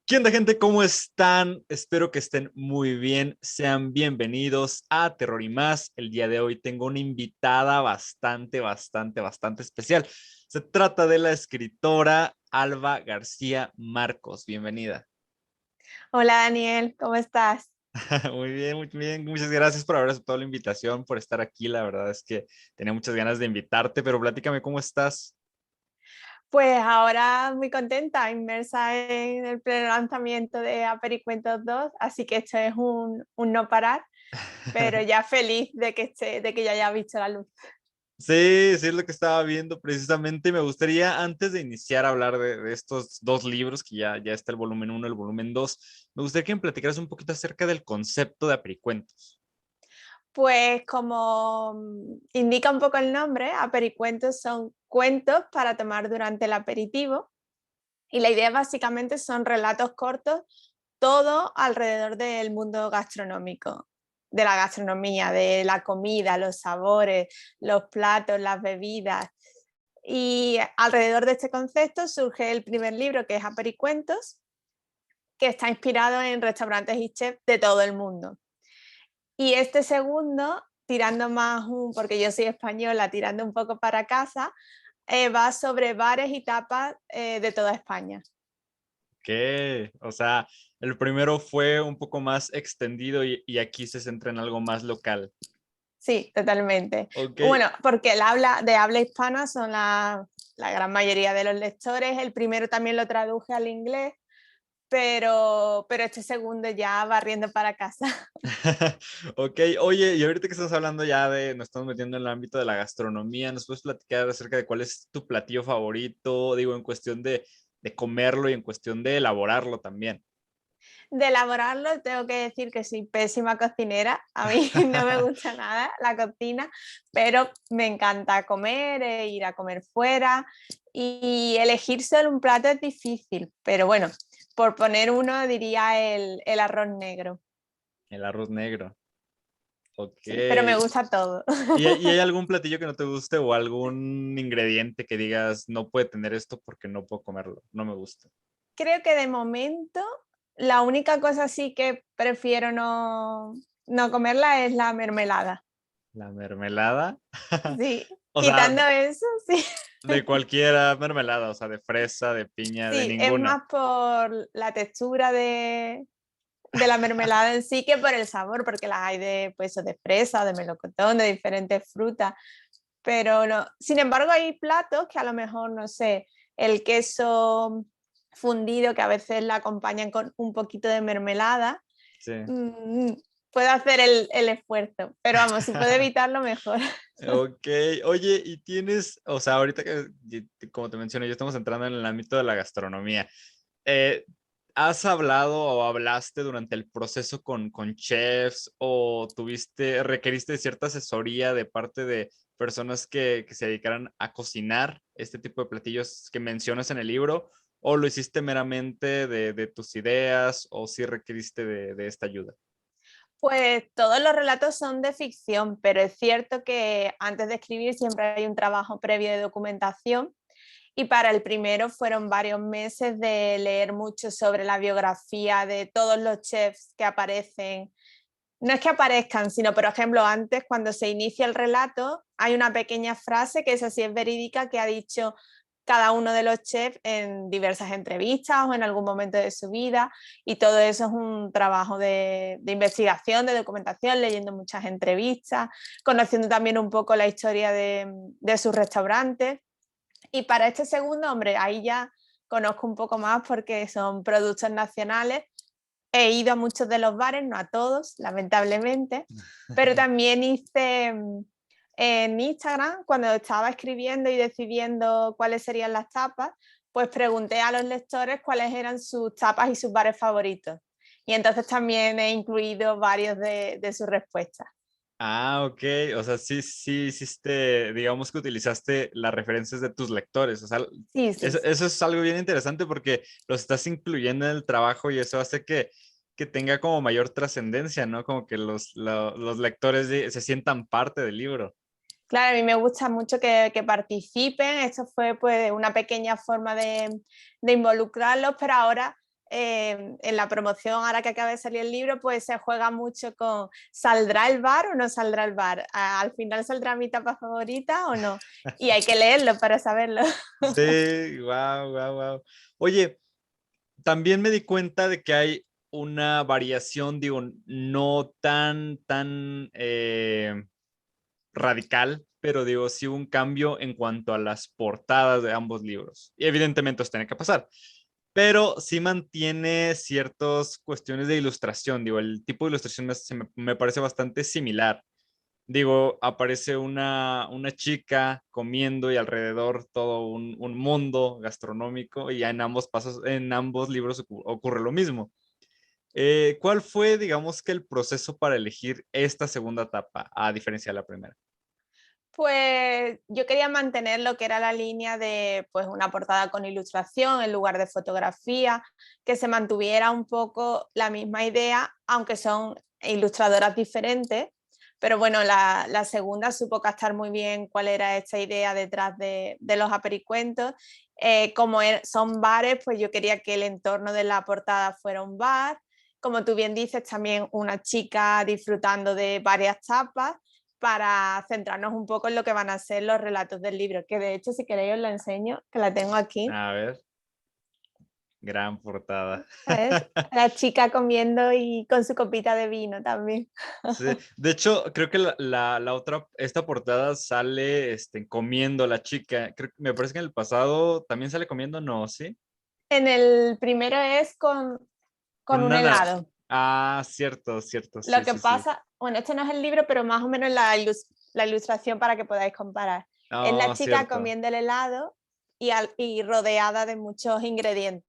¿Qué onda, gente? ¿Cómo están? Espero que estén muy bien. Sean bienvenidos a Terror y Más. El día de hoy tengo una invitada bastante especial. Se trata de la escritora Alba García Marcos. Bienvenida. Hola Daniel, ¿cómo estás? Muy bien, muy bien. Muchas gracias por haber aceptado la invitación, por estar aquí. La verdad es que tenía muchas ganas de invitarte, pero platícame cómo estás. Pues ahora muy contenta, inmersa en el pleno lanzamiento de Apericuentos 2, así que esto es un no parar, pero ya feliz de que ya haya visto la luz. Sí, es lo que estaba viendo precisamente. Me gustaría, antes de iniciar a hablar de estos dos libros, que ya está el volumen uno, el volumen 2, me gustaría que me platicaras un poquito acerca del concepto de Apericuentos. Pues como indica un poco el nombre, Apericuentos son cuentos para tomar durante el aperitivo y la idea básicamente son relatos cortos, todo alrededor del mundo gastronómico, de la gastronomía, de la comida, los sabores, los platos, las bebidas. Y alrededor de este concepto surge el primer libro, que es Apericuentos, que está inspirado en restaurantes y chefs de todo el mundo. Y este segundo, tirando más, porque yo soy española, tirando un poco para casa, va sobre bares y tapas de toda España. ¿Qué? O sea, el primero fue un poco más extendido y aquí se centra en algo más local. Sí, totalmente. Ok. Bueno, porque el habla hispana son la gran mayoría de los lectores. El primero también lo traduje al inglés, pero este segundo ya barriendo para casa. Ok, oye, y ahorita que estamos hablando ya nos estamos metiendo en el ámbito de la gastronomía, ¿nos puedes platicar acerca de cuál es tu platillo favorito? Digo, en cuestión de comerlo y en cuestión de elaborarlo también. De elaborarlo, tengo que decir que soy pésima cocinera. A mí no me gusta nada la cocina, pero me encanta comer, ir a comer fuera y elegir solo un plato es difícil. Pero bueno, por poner uno diría el arroz negro. El arroz negro. Ok. Sí, pero me gusta todo. ¿Y hay algún platillo que no te guste o algún ingrediente que digas no puede tener esto porque no puedo comerlo? No me gusta. Creo que de momento la única cosa sí que prefiero no comerla es la mermelada. La mermelada. Sí, O sea, quitando eso, sí. de cualquiera mermelada, o sea, de fresa, de piña, de Sí, es ninguna. más por la textura de la mermelada en sí que por el sabor, porque las hay de, pues, de fresa, de melocotón, de diferentes frutas. Pero no. Sin embargo, hay platos que a lo mejor, no sé, el queso fundido que a veces la acompañan con un poquito de mermelada, Sí. mm, puedo hacer el esfuerzo, pero vamos, si puedo evitarlo, mejor. Ok, oye, y tienes, o sea, ahorita como te mencioné, ya estamos entrando en el ámbito de la gastronomía. Eh, ¿Has hablado o hablaste durante el proceso con chefs o requeriste cierta asesoría de parte de personas que se dedicaran a cocinar este tipo de platillos que mencionas en el libro? ¿O lo hiciste meramente de tus ideas o sí requeriste de esta ayuda? Pues todos los relatos son de ficción, pero es cierto que antes de escribir siempre hay un trabajo previo de documentación y para el primero fueron varios meses de leer mucho sobre la biografía de todos los chefs que aparecen. No es que aparezcan, sino por ejemplo antes cuando se inicia el relato hay una pequeña frase que esa sí es verídica que ha dicho cada uno de los chefs en diversas entrevistas o en algún momento de su vida y todo eso es un trabajo de investigación, de documentación, leyendo muchas entrevistas, conociendo también un poco la historia de sus restaurantes y para este segundo, hombre, ahí ya conozco un poco más porque son productos nacionales. He ido a muchos de los bares, no a todos, lamentablemente, pero también hice en Instagram, cuando estaba escribiendo y decidiendo cuáles serían las tapas, pues pregunté a los lectores cuáles eran sus tapas y sus bares favoritos. Y entonces también he incluido varios de sus respuestas. Ah, ok. O sea, sí hiciste, digamos que utilizaste las referencias de tus lectores. O sea, Sí, sí, sí. eso es algo bien interesante porque los estás incluyendo en el trabajo y eso hace que tenga como mayor trascendencia, ¿no? Como que los lectores se sientan parte del libro. Claro, a mí me gusta mucho que participen. Esto fue pues una pequeña forma de involucrarlos, pero ahora en la promoción, ahora que acaba de salir el libro, pues se juega mucho con ¿saldrá el bar o no saldrá el bar? ¿Al final saldrá mi tapa favorita o no? Y hay que leerlo para saberlo. Sí, wow, wow, wow. Oye, también me di cuenta de que hay una variación, digo, no tan radical, pero digo, sí hubo un cambio en cuanto a las portadas de ambos libros. Y evidentemente esto tiene que pasar, pero sí mantiene ciertas cuestiones de ilustración. Digo, el tipo de ilustración me parece bastante similar. Digo, aparece una chica comiendo y alrededor todo un mundo gastronómico y en ambos pasos, en ambos libros ocurre lo mismo. ¿Cuál fue, digamos que el proceso para elegir esta segunda etapa, a diferencia de la primera? Pues yo quería mantener lo que era la línea de pues, una portada con ilustración en lugar de fotografía, que se mantuviera un poco la misma idea, aunque son ilustradoras diferentes. Pero bueno, la segunda supo captar muy bien cuál era esta idea detrás de los apericuentos. Como son bares, pues yo quería que el entorno de la portada fuera un bar. Como tú bien dices, también una chica disfrutando de varias tapas para centrarnos un poco en lo que van a ser los relatos del libro, que de hecho si queréis os la enseño, que la tengo aquí. A ver, gran portada. ¿Ves? La chica comiendo y con su copita de vino también. Sí, de hecho, creo que la otra, esta portada sale comiendo la chica. Me parece que en el pasado también sale comiendo, ¿no? ¿Sí? En el primero es Con con un helado. Ah, cierto, cierto, sí, Lo que sí, sí. pasa, bueno, este no es el libro, pero más o menos la ilustración para que podáis comparar. Es la Oh, chica cierto. comiendo el helado y rodeada de muchos ingredientes.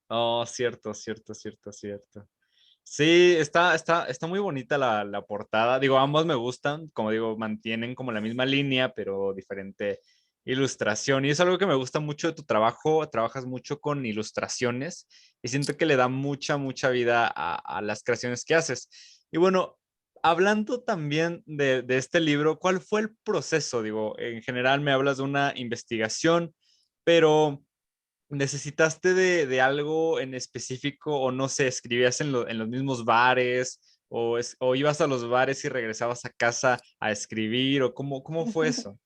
Oh, cierto, cierto, cierto, cierto. Sí, está muy bonita la portada. Digo, ambos me gustan. Como digo, mantienen como la misma línea, pero diferente ilustración. Y es algo que me gusta mucho de tu trabajo. Trabajas mucho con ilustraciones y siento que le da mucha vida a las creaciones que haces. Y bueno, hablando también de este libro, ¿cuál fue el proceso? Digo, en general me hablas de una investigación, pero ¿necesitaste de algo en específico o no sé, escribías en los mismos bares o ibas a los bares y regresabas a casa a escribir o cómo fue eso?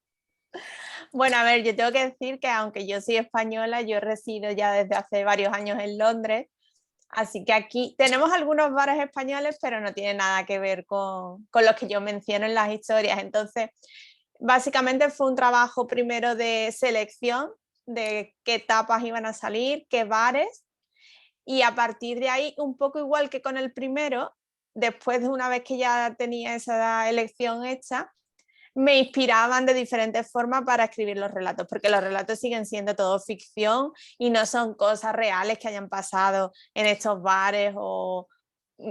Bueno, a ver, yo tengo que decir que aunque yo soy española, yo resido ya desde hace varios años en Londres, así que aquí tenemos algunos bares españoles, pero no tiene nada que ver con los que yo menciono en las historias. Entonces, básicamente fue un trabajo primero de selección de qué tapas iban a salir, qué bares, y a partir de ahí, un poco igual que con el primero, después de una vez que ya tenía esa elección hecha, me inspiraban de diferentes formas para escribir los relatos, porque los relatos siguen siendo todo ficción y no son cosas reales que hayan pasado en estos bares o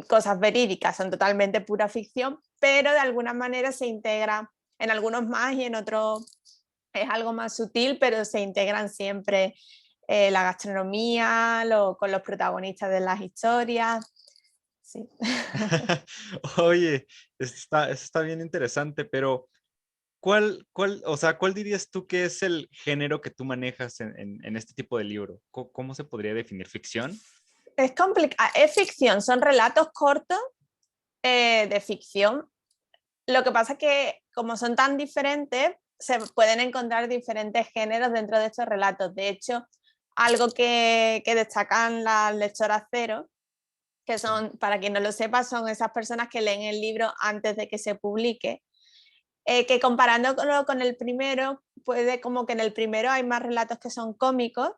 cosas verídicas, son totalmente pura ficción, pero de alguna manera se integra en algunos más y en otros es algo más sutil, pero se integran siempre la gastronomía con los protagonistas de las historias. Sí. Oye, eso está bien interesante, pero o sea, ¿cuál dirías tú que es el género que tú manejas en este tipo de libro? ¿Cómo se podría definir? ¿Ficción? Es complicado, es ficción, son relatos cortos de ficción. Lo que pasa es que como son tan diferentes, se pueden encontrar diferentes géneros dentro de estos relatos. De hecho, algo que destacan las lectoras cero, que Sí. son, para quien no lo sepa, son esas personas que leen el libro antes de que se publique, que comparándolo con el primero, puede como que en el primero hay más relatos que son cómicos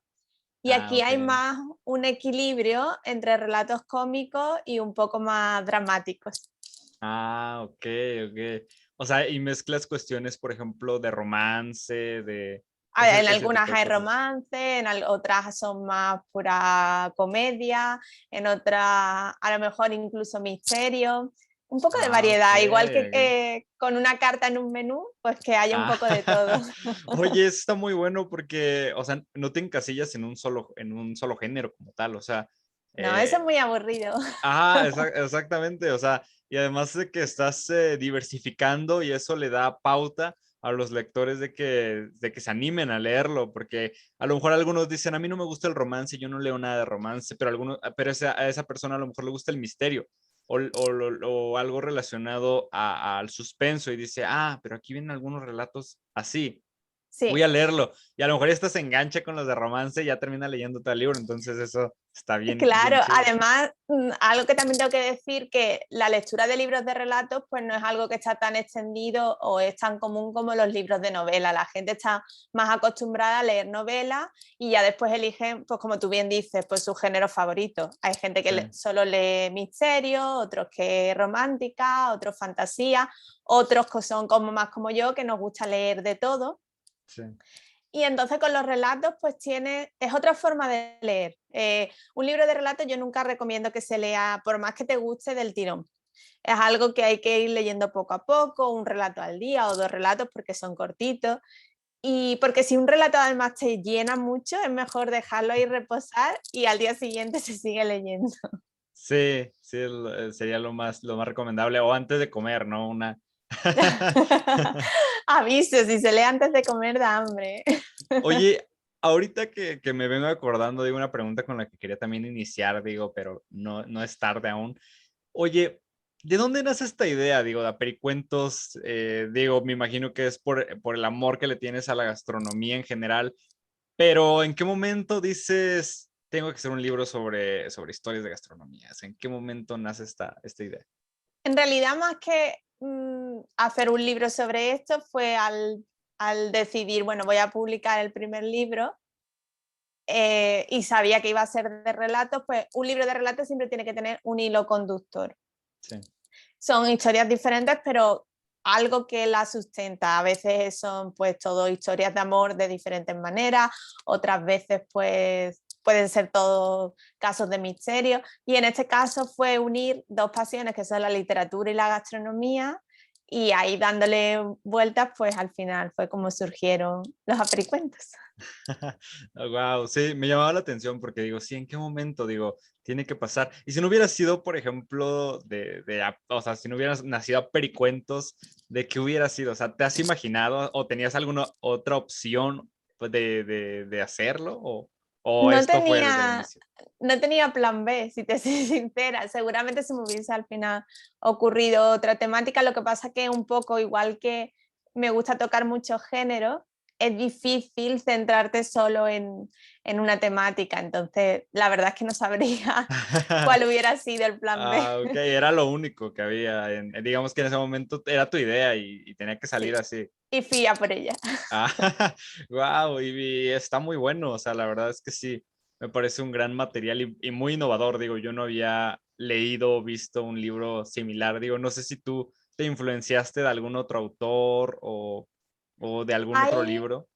y Ah, aquí ok. hay más un equilibrio entre relatos cómicos y un poco más dramáticos. Ah, ok, ok. O sea, y mezclas cuestiones, por ejemplo, de romance, de En ese algunas tipo de hay cosas. romance, en otras son más pura comedia, en otras a lo mejor incluso misterio, un poco de Ah, ok, variedad, igual que ok. con una carta en un menú, pues que haya un Ah, poco de todo. oye, eso está muy bueno porque, o sea, no te encasillas en un solo género como tal, o sea, No, eso eh, es muy aburrido. ajá, exactamente, o sea, y además de que estás diversificando y eso le da pauta a los lectores de que se animen a leerlo, porque a lo mejor algunos dicen, a mí no me gusta el romance, yo no leo nada de romance, pero a esa persona a lo mejor le gusta el misterio o algo relacionado al suspenso y dice, ah, pero aquí vienen algunos relatos así, voy Sí. a leerlo. Y a lo mejor esta se engancha con los de romance y ya termina leyendo todo el libro, entonces eso está bien, Claro, bien chido. además, algo que también tengo que decir, que la lectura de libros de relatos pues no es algo que está tan extendido o es tan común como los libros de novela. La gente está más acostumbrada a leer novelas y ya después eligen, pues como tú bien dices, pues su género favorito. Hay gente que Sí, solo lee misterio, otros que romántica, otros fantasía, otros que son como más como yo, que nos gusta leer de todo. sí. Y entonces con los relatos, pues es otra forma de leer. Un libro de relatos yo nunca recomiendo que se lea, por más que te guste, del tirón. Es algo que hay que ir leyendo poco a poco, un relato al día o dos relatos porque son cortitos. Y porque si un relato además te llena mucho, es mejor dejarlo ahí reposar y al día siguiente se sigue leyendo. Sí, sí, sería lo más recomendable. O antes de comer, ¿no? Aviso, si se lee antes de comer da hambre. Oye, ahorita que me vengo acordando, digo, una pregunta con la que quería también iniciar, digo, pero no es tarde aún. Oye, ¿de dónde nace esta idea, digo, de Apericuentos? Digo, me imagino que es por el amor que le tienes a la gastronomía en general, pero ¿en qué momento dices, tengo que hacer un libro sobre historias de gastronomía? O sea, ¿en qué momento nace esta idea? En realidad, más que hacer un libro sobre esto, fue al decidir, bueno, voy a publicar el primer libro y sabía que iba a ser de relatos, pues un libro de relatos siempre tiene que tener un hilo conductor. Sí, Son historias diferentes, pero algo que la sustenta. A veces son pues todo historias de amor de diferentes maneras, otras veces pues pueden ser todos casos de misterio. Y en este caso fue unir dos pasiones que son la literatura y la gastronomía y ahí dándole vueltas pues al final fue como surgieron los apericuentos. wow, sí, me llamaba la atención porque digo, sí, ¿en qué momento? Digo, tiene que pasar. Y si no hubiera sido, por ejemplo, o sea, si no hubieras nacido a Pericuentos, ¿de qué hubiera sido? O sea, ¿te has imaginado o tenías alguna otra opción pues, de hacerlo? ¿O No esto fue desde el tenía, inicio? no tenía plan B, si te soy sincera. Seguramente se me hubiese al final ocurrido otra temática. Lo que pasa que un poco igual que me gusta tocar muchos géneros, es difícil centrarte solo en una temática. Entonces, la verdad es que no sabría cuál hubiera sido el plan B. Ah, ok, era lo único que había. Digamos que en ese momento era tu idea y tenía que salir Sí, así. y fui a por ella. Ah, wow, y está muy bueno, o sea, la verdad es que sí, me parece un gran material y muy innovador, digo, yo no había leído o visto un libro similar, digo, no sé si tú te influenciaste de algún otro autor o de algún otro Hay libro.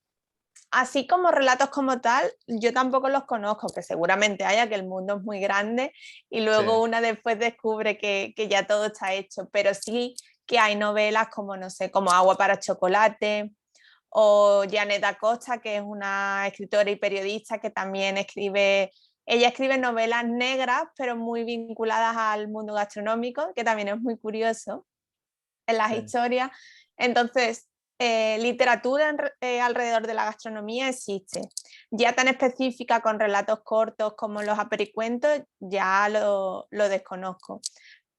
Así como relatos como tal, yo tampoco los conozco, que seguramente haya, que el mundo es muy grande y Sí, luego una después descubre que ya todo está hecho, pero sí que hay novelas como, no sé, como Agua para Chocolate o Janet Acosta, que es una escritora y periodista que también ella escribe novelas negras, pero muy vinculadas al mundo gastronómico, que también es muy curioso en las sí, historias. Entonces, literatura alrededor de la gastronomía existe. Ya tan específica con relatos cortos como los apericuentos, ya lo desconozco.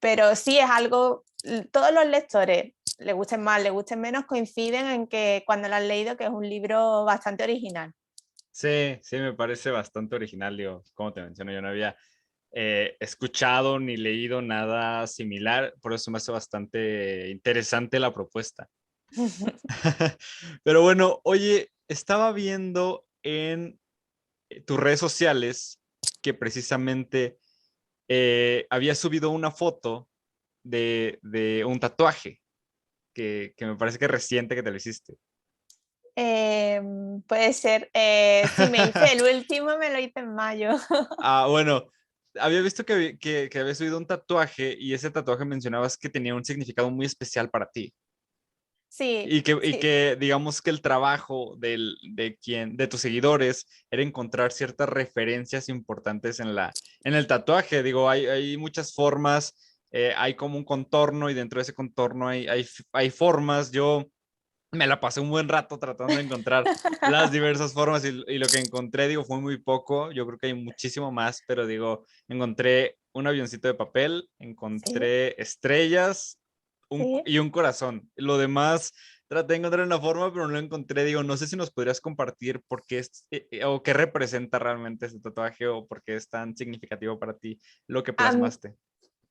Pero sí es algo, todos los lectores, le gusten más, le gusten menos, coinciden en que cuando lo han leído que es un libro bastante original. sí, sí, me parece bastante original, digo, como te menciono, yo no había escuchado ni leído nada similar, por eso me hace bastante interesante la propuesta. Pero bueno, oye, estaba viendo en tus redes sociales que precisamente había subido una foto de un tatuaje que me parece que es reciente que te lo hiciste. Puede ser, si me hice el último, me lo hice en mayo. Ah, bueno, había visto que había subido un tatuaje y ese tatuaje mencionabas que tenía un significado muy especial para ti. Sí, Y sí, que digamos que el trabajo de tus seguidores era encontrar ciertas referencias importantes en el tatuaje. Digo, hay muchas formas, hay como un contorno y dentro de ese contorno hay formas. Yo me la pasé un buen rato tratando de encontrar las diversas formas y lo que encontré, digo, fue muy poco. Yo creo que hay muchísimo más, pero digo, encontré un avioncito de papel, Sí, encontré estrellas sí. y un corazón. Lo demás traté de encontrar una forma, pero no lo encontré. Digo, no sé si nos podrías compartir por qué es o qué representa realmente este tatuaje o por qué es tan significativo para ti lo que A, plasmaste.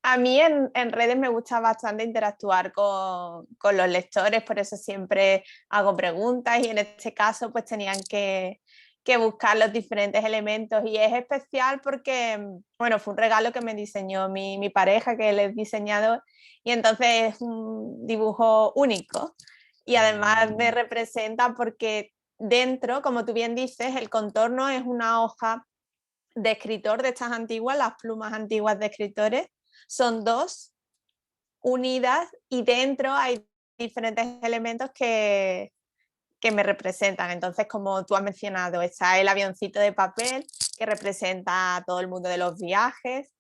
a mí en redes me gusta bastante interactuar con los lectores, por eso siempre hago preguntas y en este caso pues tenían que buscar los diferentes elementos y es especial porque, bueno, fue un regalo que me diseñó mi pareja, que él es diseñador, y entonces es un dibujo único y además me Mm. representa porque dentro, como tú bien dices, el contorno es una hoja de escritor de estas antiguas, las plumas antiguas de escritores, son dos unidas y dentro hay diferentes elementos que me representan. Entonces, como tú has mencionado, está el avioncito de papel que representa a todo el mundo de los viajes.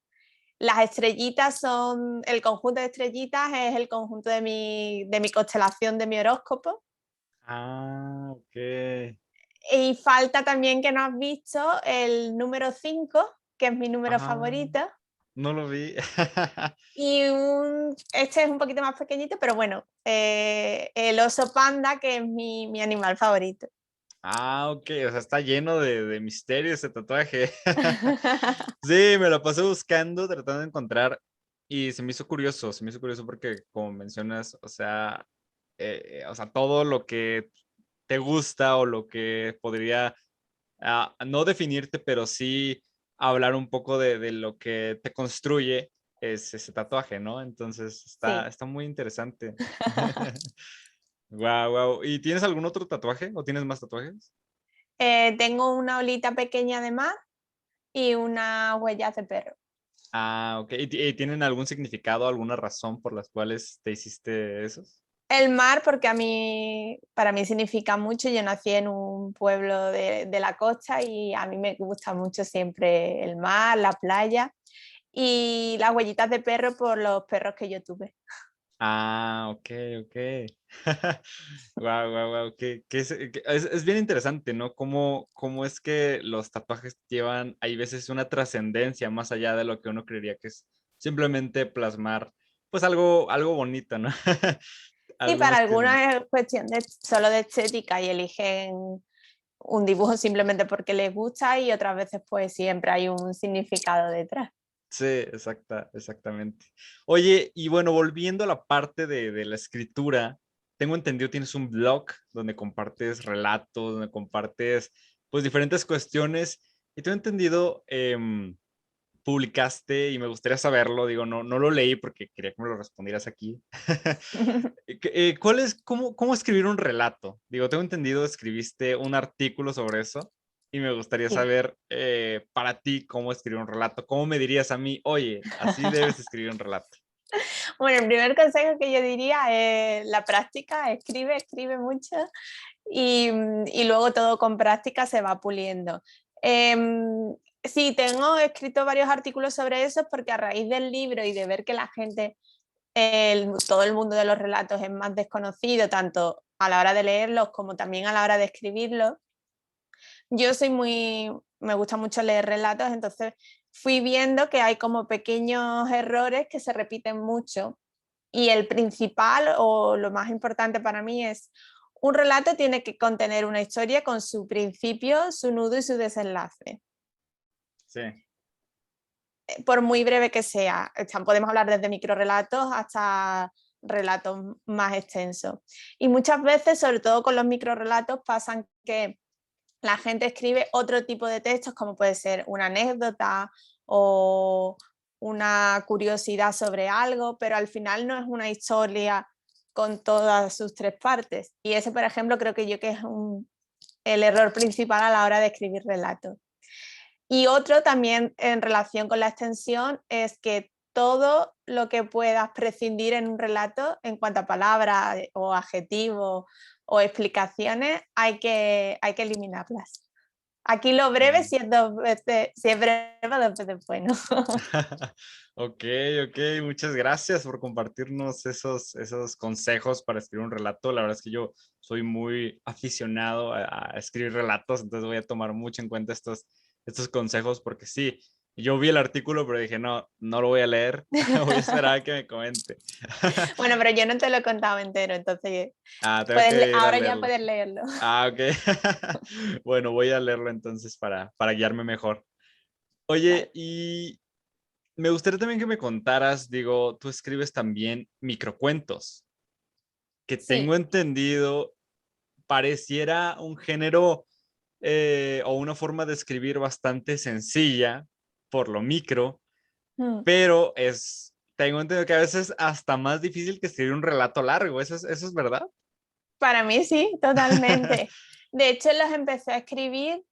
Las estrellitas son, el conjunto de estrellitas es el conjunto de mi constelación, de mi horóscopo. Ah, ok. Y falta también que no has visto el número 5 que es mi número Ah, favorito. no lo vi. Y este es un poquito más pequeñito, pero bueno, el oso panda, que es mi animal favorito. Ah, ok, o sea, está lleno de misterio ese tatuaje. Sí, me lo pasé buscando, tratando de encontrar y se me hizo curioso porque como mencionas, o sea, todo lo que te gusta o lo que podría no definirte, pero sí hablar un poco de lo que te construye es ese tatuaje, ¿no? Entonces Sí. está muy interesante. Wow, wow. ¿Y tienes algún otro tatuaje o tienes más tatuajes? Tengo una olita pequeña de mar y unas huellas de perro. Ah, ok. ¿Y tienen algún significado, alguna razón por las cuales te hiciste esos? El mar, porque para mí significa mucho. Yo nací en un pueblo de la costa y a mí me gusta mucho siempre el mar, la playa y las huellitas de perro por los perros que yo tuve. Ah, ok, ok. Wow, wow, wow. Es bien interesante, ¿no? Cómo es que los tatuajes llevan, hay veces una trascendencia más allá de lo que uno creería que es simplemente plasmar, pues algo bonito, ¿no? Sí, para Algunos algunos tienen. es cuestión solo de estética y eligen un dibujo simplemente porque les gusta y otras veces pues siempre hay un significado detrás. Sí, exactamente. Oye, y bueno, volviendo a la parte de la escritura, tengo entendido tienes un blog donde compartes relatos, donde compartes pues diferentes cuestiones y tengo entendido, publicaste y me gustaría saberlo, digo, no lo leí porque quería que me lo respondieras aquí. ¿Cómo escribir un relato? Digo, tengo entendido, escribiste un artículo sobre eso y me gustaría Sí. saber para ti cómo escribir un relato. ¿Cómo me dirías a mí, oye, así debes escribir un relato? Bueno, el primer consejo que yo diría es la práctica, escribe mucho y luego todo con práctica se va puliendo. Sí, tengo escrito varios artículos sobre eso porque a raíz del libro y de ver que la gente, todo el mundo de los relatos es más desconocido, tanto a la hora de leerlos como también a la hora de escribirlos, yo soy me gusta mucho leer relatos, entonces fui viendo que hay como pequeños errores que se repiten mucho y el principal o lo más importante para mí es un relato tiene que contener una historia con su principio, su nudo y su desenlace, Sí, por muy breve que sea. Podemos hablar desde microrelatos hasta relatos más extensos. Y muchas veces, sobre todo con los microrelatos, pasan que la gente escribe otro tipo de textos, como puede ser una anécdota o una curiosidad sobre algo, pero al final no es una historia con todas sus tres partes. Y ese, por ejemplo, creo que yo que es el error principal a la hora de escribir relatos. Y otro también en relación con la extensión es que todo lo que puedas prescindir en un relato en cuanto a palabras o adjetivos o explicaciones hay que eliminarlas. Aquí lo breve, si es dos veces, si es breve, dos veces bueno. Ok, ok, muchas gracias por compartirnos esos consejos para escribir un relato. La verdad es que yo soy muy aficionado a escribir relatos, entonces voy a tomar mucho en cuenta estos consejos porque sí, yo vi el artículo, pero dije, no, no lo voy a leer, voy a esperar a que me comente. Bueno, pero yo no te lo he contado entero, entonces Tengo que ir a ahora ya leerlo. puedes leerlo. Ok. Bueno, voy a leerlo entonces para guiarme mejor. Oye, Vale. y me gustaría también que me contaras, digo, tú escribes también microcuentos, que tengo Sí. entendido, pareciera un género o una forma de escribir bastante sencilla por lo micro, Mm. pero tengo entendido que a veces hasta más difícil que escribir un relato largo, ¿eso es verdad? Para mí sí, totalmente. De hecho, los empecé a escribir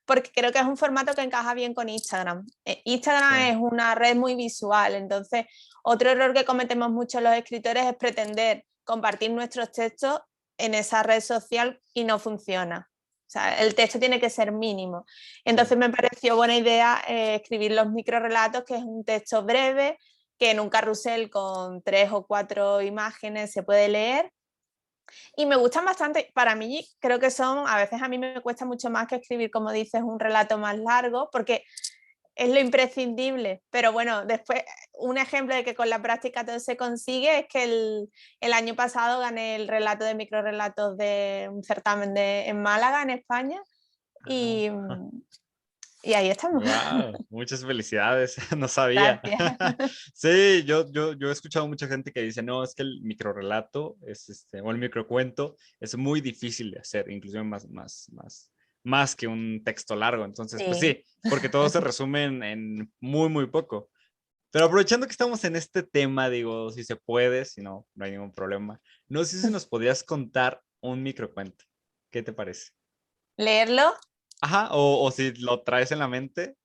porque creo que es un formato que encaja bien con Instagram. Sí, Instagram es una red muy visual, entonces otro error que cometemos muchos los escritores es pretender compartir nuestros textos en esa red social y no funciona. O sea, el texto tiene que ser mínimo. sí. Entonces me pareció buena idea escribir los microrelatos, que es un texto breve, que en un carrusel con 3 o 4 imágenes se puede leer. Y me gustan bastante, para mí creo que son, a veces a mí me cuesta mucho más que escribir, como dices, un relato más largo, porque es lo imprescindible. Pero bueno, después un ejemplo de que con la práctica todo se consigue es que el año pasado gané el relato de microrelatos de un certamen en Málaga, en España, y, y ahí estamos. Wow, muchas felicidades, no sabía. Gracias. Sí, yo he escuchado mucha gente que dice, no, es que el microrelato o el microcuento es muy difícil de hacer, inclusive más que un texto largo. Entonces, pues Sí. sí, porque todo se resume en muy, muy poco. Pero aprovechando que estamos en este tema, digo, si se puede, si no, no hay ningún problema. No sé si nos podrías contar un microcuento. ¿Qué te parece? Leerlo. Ajá, o si lo traes en la mente,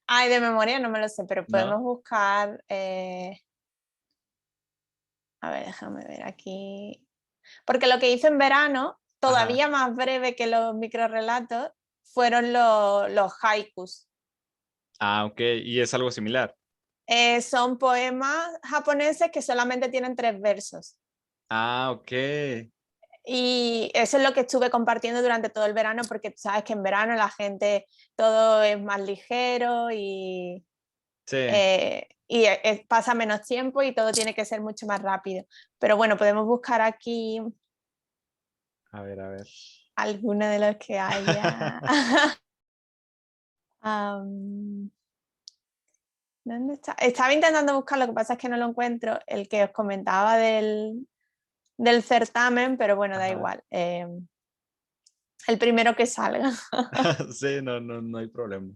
Ay, de memoria no me lo sé, pero ¿no? podemos buscar. A ver, déjame ver aquí. Porque lo que hice en verano, Ajá. todavía más breve que los microrelatos, fueron los haikus. Ok, y es algo similar. Son poemas japoneses que solamente tienen 3 versos. Ok. Y eso es lo que estuve compartiendo durante todo el verano, porque tú sabes que en verano la gente todo es más ligero Sí. pasa menos tiempo y todo tiene que ser mucho más rápido. Pero bueno, podemos buscar aquí A ver, a ver. alguno de los que haya. um, ¿Dónde está? Estaba intentando buscar, lo que pasa es que no lo encuentro, el que os comentaba del certamen, pero bueno, da Ajá. igual. El primero que salga. Sí, no, no, no hay problema.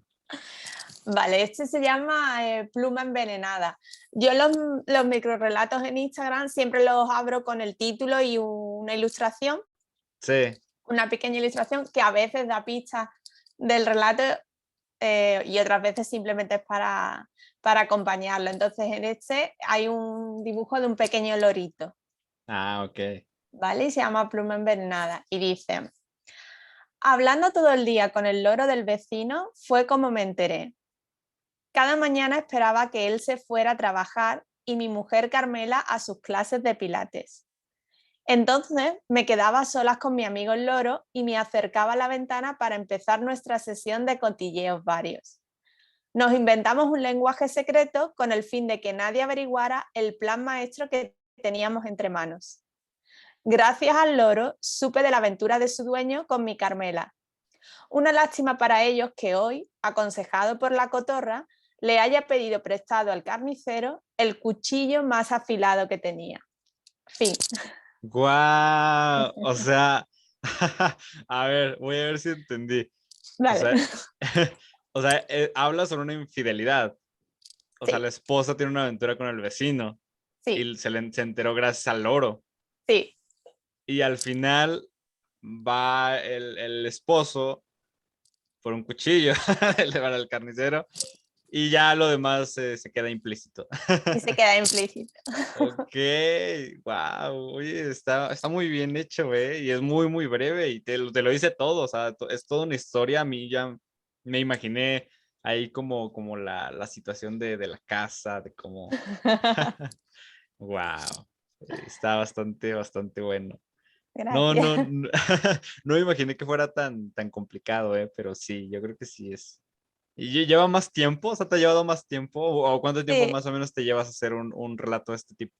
Vale, este se llama Pluma Envenenada. Yo los microrelatos en Instagram siempre los abro con el título y una ilustración, Sí. una pequeña ilustración que a veces da pistas del relato y otras veces simplemente es para acompañarlo. Entonces en este hay un dibujo de un pequeño lorito, Ok. ¿vale? Y se llama Pluma Envenenada y dice, hablando todo el día con el loro del vecino fue como me enteré. Cada mañana esperaba que él se fuera a trabajar y mi mujer Carmela a sus clases de pilates. Entonces me quedaba a solas con mi amigo el loro y me acercaba a la ventana para empezar nuestra sesión de cotilleos varios. Nos inventamos un lenguaje secreto con el fin de que nadie averiguara el plan maestro que teníamos entre manos. Gracias al loro supe de la aventura de su dueño con mi Carmela. Una lástima para ellos que hoy, aconsejado por la cotorra, le haya pedido prestado al carnicero el cuchillo más afilado que tenía. Fin. Guau. O sea, a ver, voy a ver si entendí. O Vale. sea, o sea, habla sobre una infidelidad. O sea, Sí, la esposa tiene una aventura con el vecino sí, y se enteró gracias al loro. sí, Y al final va el esposo por un cuchillo para el carnicero Y ya lo demás se queda implícito. Y se queda implícito. Ok, wow, oye, está muy bien hecho, y es muy, muy breve y te lo dice todo, o sea, es toda una historia. A mí ya me imaginé ahí como la situación de la casa, de cómo, wow, está bastante, bastante bueno. No, Gracias. no, no, no me imaginé que fuera tan complicado, pero sí, yo creo que sí es. ¿Y lleva más tiempo? O sea, ¿te ha llevado más tiempo? ¿O cuánto tiempo Sí. más o menos te llevas a hacer un relato de este tipo?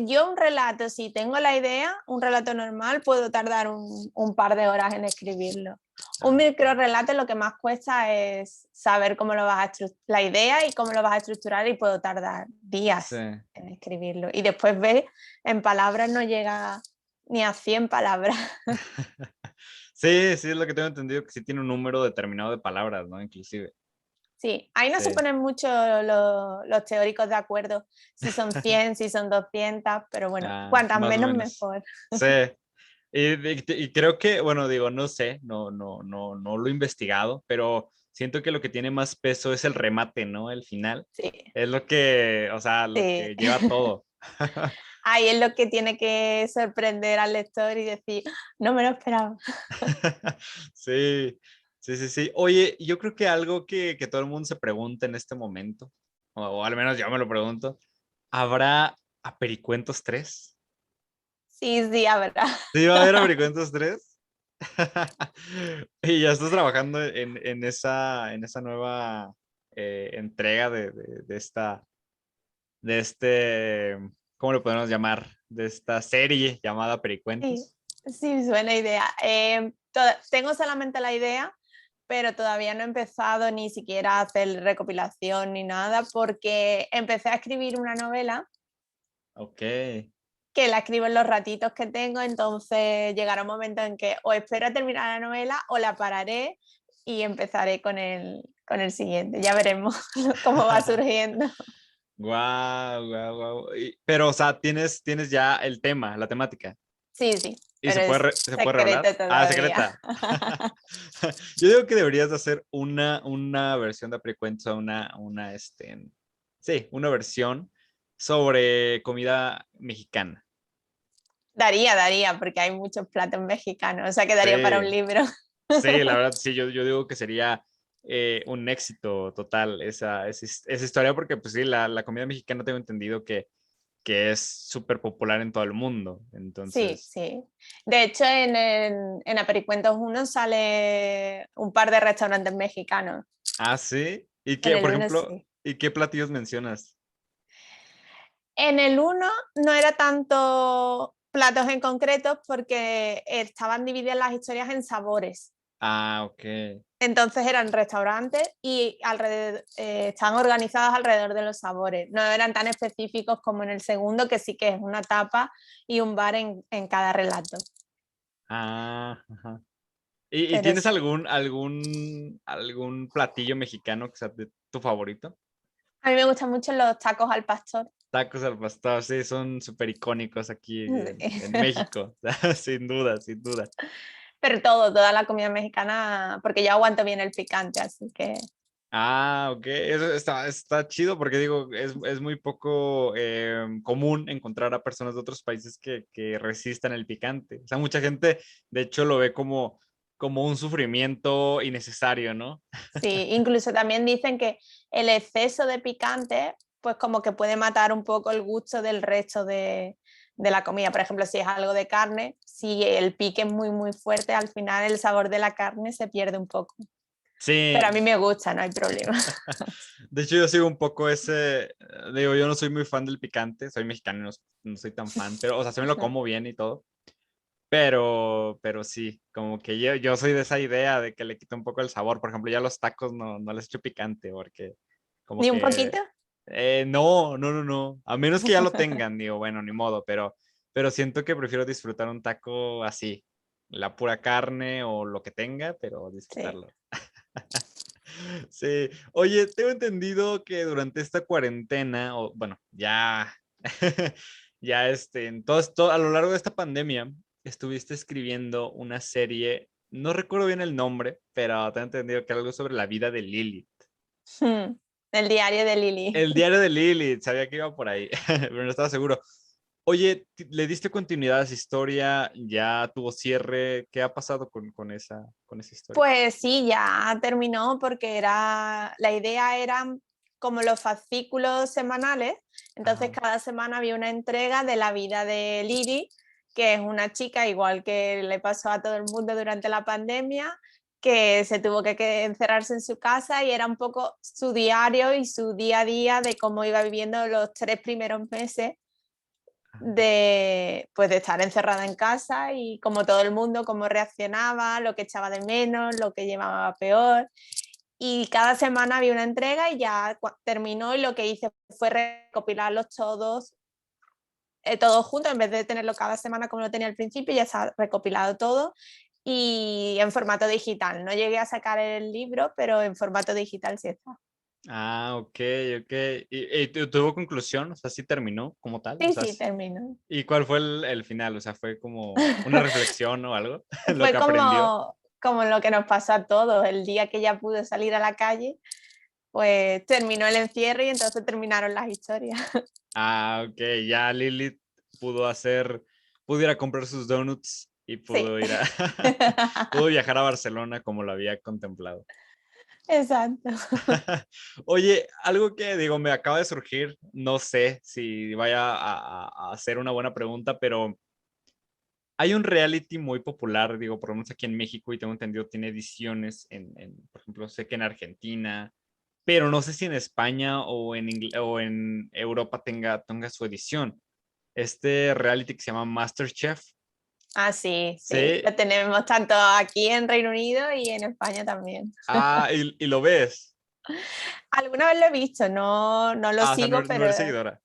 Yo un relato, si tengo la idea, un relato normal, puedo tardar un par de horas en escribirlo. Un Ah, micro ok. relato lo que más cuesta es saber cómo lo vas a la idea y cómo lo vas a estructurar, y puedo tardar Sí. días en escribirlo. Y después ves, en palabras no llega ni a 100 palabras. Sí, sí, es lo que tengo entendido, que sí tiene un número determinado de palabras, ¿no? Inclusive. Sí, ahí no se Sí. ponen mucho los teóricos de acuerdo, si son 100, si son 200, pero bueno, Ah, cuantas más o menos menos. mejor. Sí. Y creo que, bueno, digo, no sé, no lo he investigado, pero siento que lo que tiene más peso es el remate, ¿no? El final. Sí, Es lo que, o sea, lo sí. que lleva todo. Ahí es lo que tiene que sorprender al lector y decir, no me lo esperaba. Sí, sí, sí, sí. Oye, yo creo que algo que todo el mundo se pregunta en este momento, o al menos yo me lo pregunto, ¿habrá Apericuentos 3? Sí, sí, habrá. ¿Sí va a haber Apericuentos 3? Y ya estás trabajando en esa nueva entrega de ¿cómo lo podemos llamar? De esta serie llamada Sí, Pericuentos. sí, buena idea. Tengo solamente la idea, pero todavía no he empezado ni siquiera a hacer recopilación ni nada, porque empecé a escribir una novela Ok. que la escribo en los ratitos que tengo, entonces llegará un momento en que o espero a terminar la novela o la pararé y empezaré con el siguiente. Ya veremos cómo va surgiendo. Guau, guau, guau. Pero, o sea, tienes ya el tema, la temática. Sí, sí, ¿Y pero se puede, es se puede revelar? secreto Ah, todavía. secreta. Yo digo que deberías de hacer una versión de Precuentos, sí, una versión sobre comida mexicana. Daría, porque hay muchos platos mexicanos, o sea que daría para un Sí, libro. sí, la verdad, sí, yo digo que sería un éxito total esa historia, porque pues sí, la comida mexicana tengo entendido que es súper popular en todo el mundo. Sí, Entonces, sí. De hecho, en Apericuentos 1 sale un par de restaurantes mexicanos. sí. ¿Y En qué, el por uno ejemplo, sí. y qué platillos mencionas? En el uno no era tanto platos en concreto porque estaban divididas las historias en sabores. Ah, ok. Entonces eran restaurantes y estaban organizados alrededor de los sabores. No eran tan específicos como en el segundo, que sí que es una tapa y un bar en cada relato. Ah, ajá. ¿Y Pero tienes sí. algún platillo mexicano que sea tu favorito? A mí me gustan mucho los tacos al pastor. Tacos al pastor, sí, son súper icónicos aquí en Sí. México, sin duda, sin duda. Pero toda la comida mexicana, porque yo aguanto bien el picante, así que Ah, ok, eso está chido porque digo, es muy poco común encontrar a personas de otros países que resistan el picante. O sea, mucha gente, de hecho, lo ve como un sufrimiento innecesario, ¿no? sí. Incluso también dicen que el exceso de picante, pues como que puede matar un poco el gusto del resto de la comida. Por ejemplo, si es algo de carne, si el pique es muy, muy fuerte, al final el sabor de la carne se pierde un poco. Pero a Sí, mí me gusta, no hay problema. de hecho yo sigo un poco digo, yo no soy muy fan del picante, soy mexicano, no soy tan fan, pero, o sea, sí me lo como bien y todo, pero sí, como que yo soy de esa idea de que le quita un poco el sabor. Por ejemplo, ya los tacos no les echo picante porque como ¿Ni un que, poquito? no, a menos que ya lo tengan, digo, bueno, ni modo, pero siento que prefiero disfrutar un taco así, la pura carne o lo que tenga, pero Sí. disfrutarlo. Sí, oye, tengo entendido que durante esta cuarentena, o bueno, ya, ya en a lo largo de esta pandemia, estuviste escribiendo una serie, no recuerdo bien el nombre, pero tengo entendido que algo sobre la vida de Lilith. El diario de Lili. El diario de Lilith, sabía que iba por ahí, pero no estaba seguro. Oye, ¿le diste continuidad a esa historia? ¿Ya tuvo cierre? ¿Qué ha pasado con esa historia? Pues sí, ya terminó porque la idea eran como los fascículos semanales, entonces Ah, cada semana había una entrega de la vida de Lili, que es una chica igual que le pasó a todo el mundo durante la pandemia, que se tuvo que encerrarse en su casa y era un poco su diario y su día a día de cómo iba viviendo los 3 primeros meses pues de estar encerrada en casa y como todo el mundo, cómo reaccionaba, lo que echaba de menos, lo que llevaba peor. Y cada semana había una entrega y ya terminó y lo que hice fue recopilarlos todos juntos, en vez de tenerlo cada semana como lo tenía al principio, ya está recopilado todo y en formato digital. No llegué a sacar el libro, pero en formato digital sí está. ok, ok. ¿Y tuvo conclusión? O sea, ¿sí terminó como tal? O Sí, sea, sí, terminó. ¿y cuál fue el final? O sea, ¿fue como una reflexión o algo? Lo Fue que aprendió. como lo que nos pasó a todos. El día que ya pude salir a la calle, pues terminó el encierro y entonces terminaron las historias. Ok, ya Lilith pudo hacer, pudo ir a comprar sus donuts y Sí, pudo ir a, pudo viajar a Barcelona como lo había contemplado. exacto. Oye, algo que digo, me acaba de surgir, no sé si vaya a hacer una buena pregunta, pero hay un reality muy popular, digo, por lo menos aquí en México y tengo entendido tiene ediciones por ejemplo, sé que en Argentina, pero no sé si en España o en Europa tenga su edición. Este reality que se llama MasterChef. Ah, sí, sí. Sí. Lo tenemos tanto aquí en Reino Unido y en España también. Y lo ves. Alguna vez lo he visto, no, no lo O sea, sigo, no pero eres seguidora.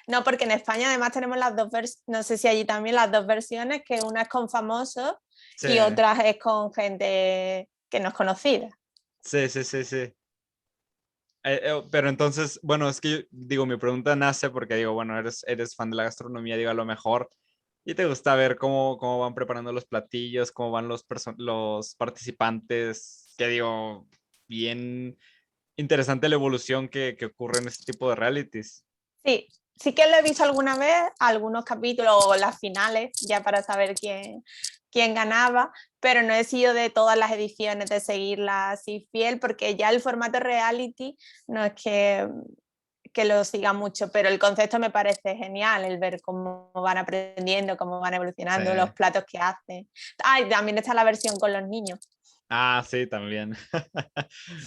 no, porque en España además tenemos las dos versiones, no sé si allí también las dos versiones, que una es con famosos Sí, y otra es con gente que no es conocida. sí, sí, sí, sí. Pero entonces, bueno, es que digo, mi pregunta nace porque digo, bueno, eres fan de la gastronomía, digo, a lo mejor, y te gusta ver cómo van preparando los platillos, cómo van los participantes, que digo, bien interesante la evolución que ocurre en este tipo de realities. Sí, sí que lo he visto alguna vez, algunos capítulos o las finales, ya para saber quién ganaba, pero no he sido de todas las ediciones de seguirla así fiel, porque ya el formato reality no es que lo siga mucho, pero el concepto me parece genial, el ver cómo van aprendiendo, cómo van Sí. evolucionando, los platos que hacen. Ah, y también está la versión con los niños. Ah, sí, también.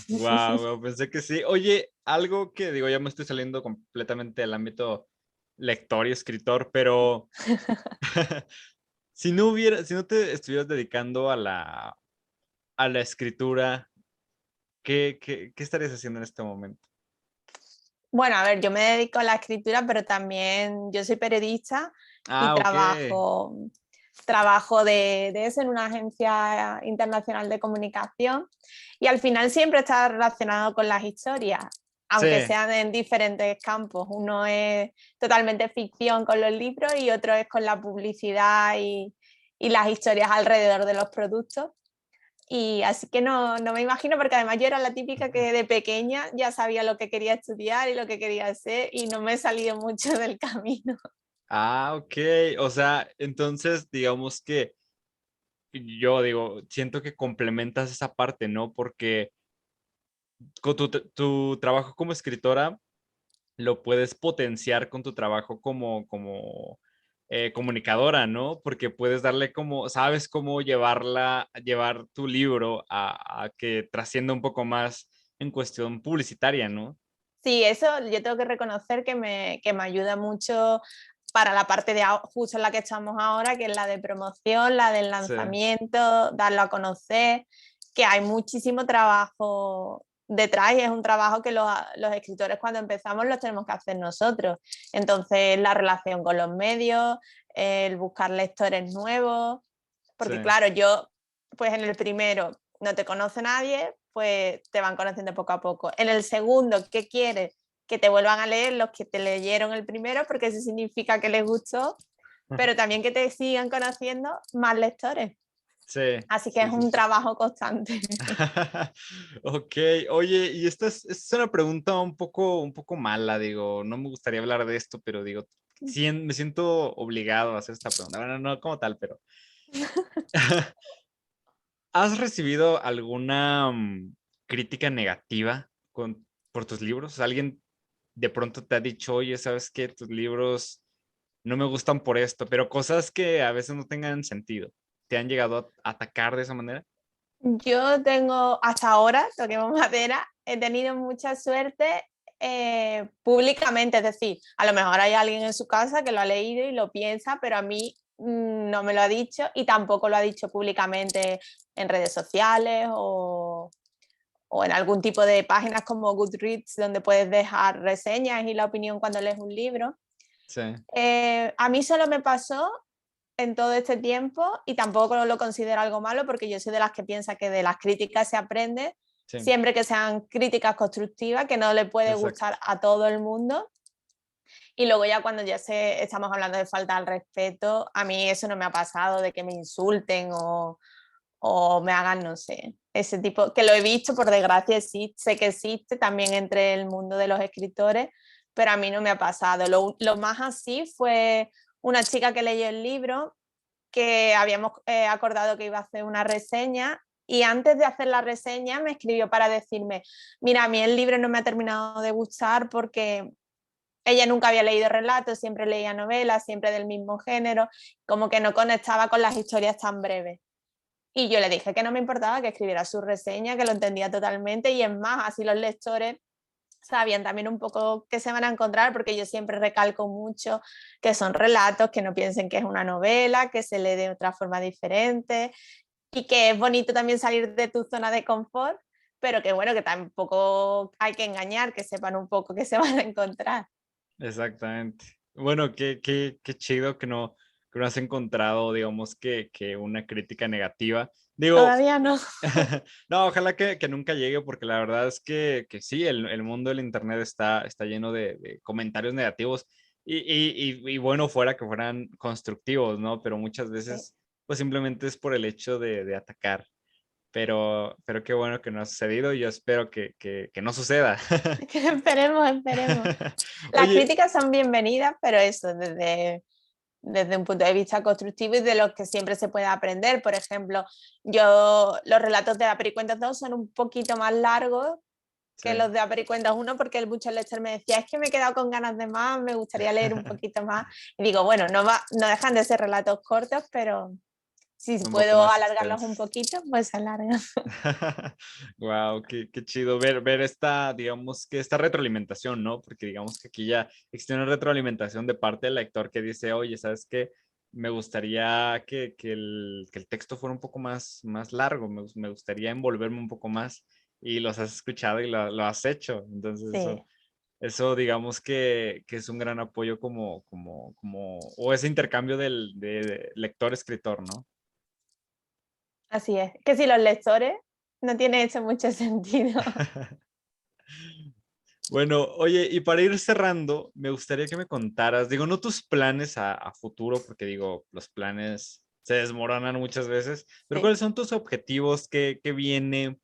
Wow, pensé que sí. Oye, algo que digo, ya me estoy saliendo completamente del ámbito lector y escritor, pero si no te estuvieras dedicando a la escritura, ¿qué estarías haciendo en este momento? Bueno, a ver, yo me dedico a la escritura, pero también yo soy periodista y Ah, ok. trabajo de eso en una agencia internacional de comunicación y al final siempre está relacionado con las historias, Sí, aunque sean en diferentes campos. Uno es totalmente ficción con los libros y otro es con la publicidad y las historias alrededor de los productos. Y así que no me imagino, porque además yo era la típica que de pequeña ya sabía lo que quería estudiar y lo que quería hacer y no me he salido mucho del camino. ok. O sea, entonces digamos que yo digo, siento que complementas esa parte, ¿no? Porque con tu trabajo como escritora lo puedes potenciar con tu trabajo como comunicadora, ¿no? Porque puedes darle como, sabes cómo llevar tu libro a que trascienda un poco más en cuestión publicitaria, ¿no? Sí, eso yo tengo que reconocer que me ayuda mucho para la parte de justo en la que estamos ahora, que es la de promoción, la del Sí, lanzamiento, darlo a conocer, que hay muchísimo trabajo detrás y es un trabajo que los escritores cuando empezamos los tenemos que hacer nosotros. Entonces, la relación con los medios, el buscar lectores nuevos, sí, porque claro, yo pues en el primero no te conoce nadie, pues te van conociendo poco a poco. En el segundo, ¿qué quieres? Que te vuelvan a leer los que te leyeron el primero, porque eso significa que les gustó, pero también que te sigan conociendo más lectores. Sí, Así que sí, es sí, un sí. trabajo constante. Ok, oye, y esta es una pregunta un poco mala, digo, no me gustaría hablar de esto, pero digo, me siento obligado a hacer esta pregunta. Bueno, no como tal, pero ¿has recibido alguna crítica negativa por tus libros? ¿Alguien de pronto te ha dicho, oye, sabes que tus libros no me gustan por esto, pero cosas que a veces no tengan sentido? ¿Te han llegado a atacar de esa manera? Yo tengo, hasta ahora, toquemos madera, he tenido mucha suerte públicamente, es decir, a lo mejor hay alguien en su casa que lo ha leído y lo piensa, pero a mí no me lo ha dicho y tampoco lo ha dicho públicamente en redes sociales o en algún tipo de páginas como Goodreads, donde puedes dejar reseñas y la opinión cuando lees un libro. Sí, A mí solo me pasó en todo este tiempo y tampoco lo considero algo malo porque yo soy de las que piensa que de las críticas se aprende, sí, siempre que sean críticas constructivas, que no le puede exacto. gustar a todo el mundo. Y luego ya cuando estamos hablando de falta al respeto, a mí eso no me ha pasado, de que me insulten o me hagan, no sé, ese tipo, que lo he visto, por desgracia, sé que existe también entre el mundo de los escritores, pero a mí no me ha pasado. Lo más así fue una chica que leyó el libro, que habíamos acordado que iba a hacer una reseña y antes de hacer la reseña me escribió para decirme, mira, a mí el libro no me ha terminado de gustar porque ella nunca había leído relatos, siempre leía novelas, siempre del mismo género, como que no conectaba con las historias tan breves. Y yo le dije que no me importaba que escribiera su reseña, que lo entendía totalmente y es más, así los lectores sabían también un poco qué se van a encontrar, porque yo siempre recalco mucho que son relatos, que no piensen que es una novela, que se lee de otra forma diferente y que es bonito también salir de tu zona de confort, pero que bueno, que tampoco hay que engañar, que sepan un poco qué se van a encontrar. Exactamente. Bueno, qué chido que no has encontrado, digamos, que una crítica negativa. Digo, Todavía no. no, ojalá que nunca llegue, porque la verdad es que sí, el mundo del internet está lleno de comentarios negativos y bueno, fuera que fueran constructivos, ¿no? Pero muchas Sí. veces, pues simplemente es por el hecho de atacar. Pero qué bueno que no ha sucedido y yo espero que no suceda. Esperemos, esperemos. Las Oye, críticas son bienvenidas, pero eso, desde un punto de vista constructivo y de los que siempre se puede aprender. Por ejemplo, los relatos de Apericuentos 2 son un poquito más largos sí. que los de Apericuentos 1 porque muchos lectores me decía, es que me he quedado con ganas de más, me gustaría leer un poquito más. Y digo, bueno, no dejan de ser relatos cortos, pero si Un poco puedo más alargarlos un extensos. poquito, pues se alargan. Wow, qué chido ver esta, digamos que esta retroalimentación, ¿no? Porque digamos que aquí ya existe una retroalimentación de parte del lector que dice, oye, ¿sabes qué? Me gustaría que el texto fuera un poco más largo, me gustaría envolverme un poco más y los has escuchado y lo has hecho. Entonces Sí, eso digamos que es un gran apoyo o ese intercambio de lector-escritor, ¿no? así es. Que si los lectores no tiene eso mucho sentido. Bueno, oye, y para ir cerrando, me gustaría que me contaras, digo, no tus planes a futuro, porque digo, los planes se desmoronan muchas veces, pero Sí. ¿cuáles son tus objetivos? ¿Qué viene?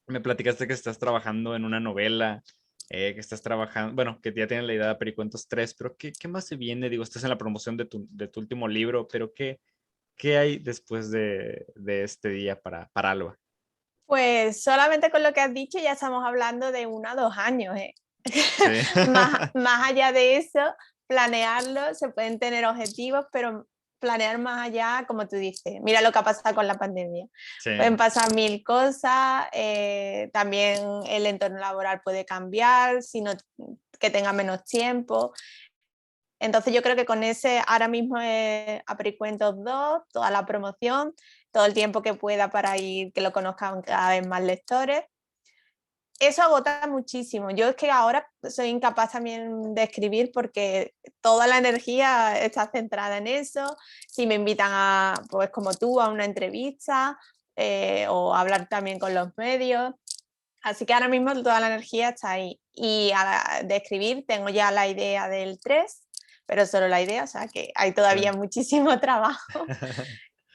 Me platicaste que estás trabajando en una novela, que estás trabajando, bueno, que ya tienes la idea de Pericuentos 3, pero ¿qué más se viene? Digo, estás en la promoción de tu último libro, pero ¿qué hay después de este día para Alba? Pues solamente con lo que has dicho ya estamos hablando de 1 o 2 años, ¿eh? Sí, Más allá de eso, planearlo, se pueden tener objetivos, pero planear más allá, como tú dices, mira lo que ha pasado con la pandemia. sí, Pueden pasar mil cosas, también el entorno laboral puede cambiar, sino que tenga menos tiempo. Entonces yo creo que con ese ahora mismo es Apericuentos 2, toda la promoción, todo el tiempo que pueda para ir, que lo conozcan cada vez más lectores. Eso agota muchísimo. Yo es que ahora soy incapaz también de escribir porque toda la energía está centrada en eso. Si me invitan a, pues como tú, a una entrevista o hablar también con los medios. Así que ahora mismo toda la energía está ahí. Y de escribir tengo ya la idea del 3, pero solo la idea, o sea que hay sí. todavía muchísimo trabajo.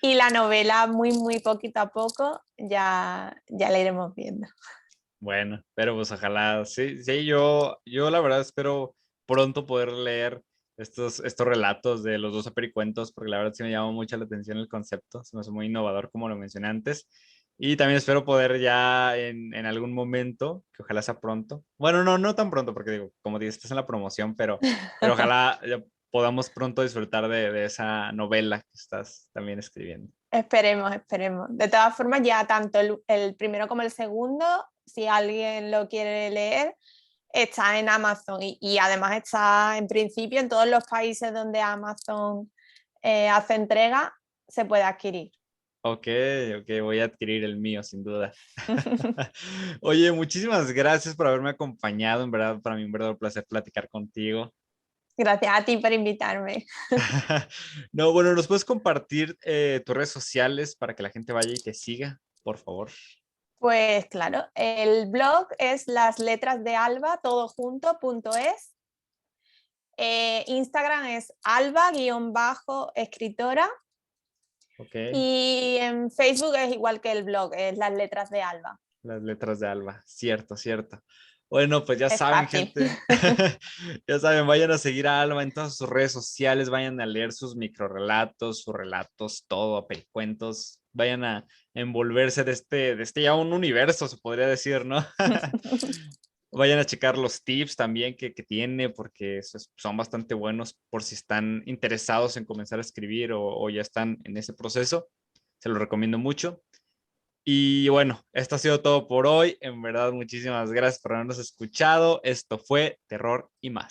Y la novela muy, muy poquito a poco ya la iremos viendo. Bueno, pero pues ojalá, sí, sí, yo la verdad espero pronto poder leer estos relatos de los 12 pericuentos, porque la verdad sí me llama mucho la atención el concepto, se me hace muy innovador como lo mencioné antes. Y también espero poder ya en algún momento, que ojalá sea pronto. Bueno, no, no tan pronto, porque digo, como dices, estás en la promoción, pero ojalá ya podamos pronto disfrutar de esa novela que estás también escribiendo. Esperemos, esperemos. De todas formas, ya tanto el primero como el segundo, si alguien lo quiere leer, está en Amazon y además está en principio en todos los países donde Amazon hace entrega, se puede adquirir. Ok, ok, voy a adquirir el mío, sin duda. Oye, muchísimas gracias por haberme acompañado. En verdad, para mí un verdadero placer platicar contigo. Gracias a ti por invitarme. No, bueno, ¿nos puedes compartir tus redes sociales para que la gente vaya y te siga, por favor? Pues claro, el blog es lasletrasdealba, todo junto, .es. Instagram es alba-escritora Ok, y en Facebook es igual que el blog, es las letras de Alba. las letras de Alba. Cierto, cierto. Bueno, pues ya Es saben, fácil. gente. Ya saben, vayan a seguir a Alba en todas sus redes sociales, vayan a leer sus microrelatos, sus relatos, todo, pericuentos. Vayan a envolverse de este ya un universo, se podría decir, ¿no? Vayan a checar los tips también que tiene, porque son bastante buenos por si están interesados en comenzar a escribir o ya están en ese proceso. Se los recomiendo mucho. Y bueno, esto ha sido todo por hoy. En verdad, muchísimas gracias por habernos escuchado. Esto fue Terror y más.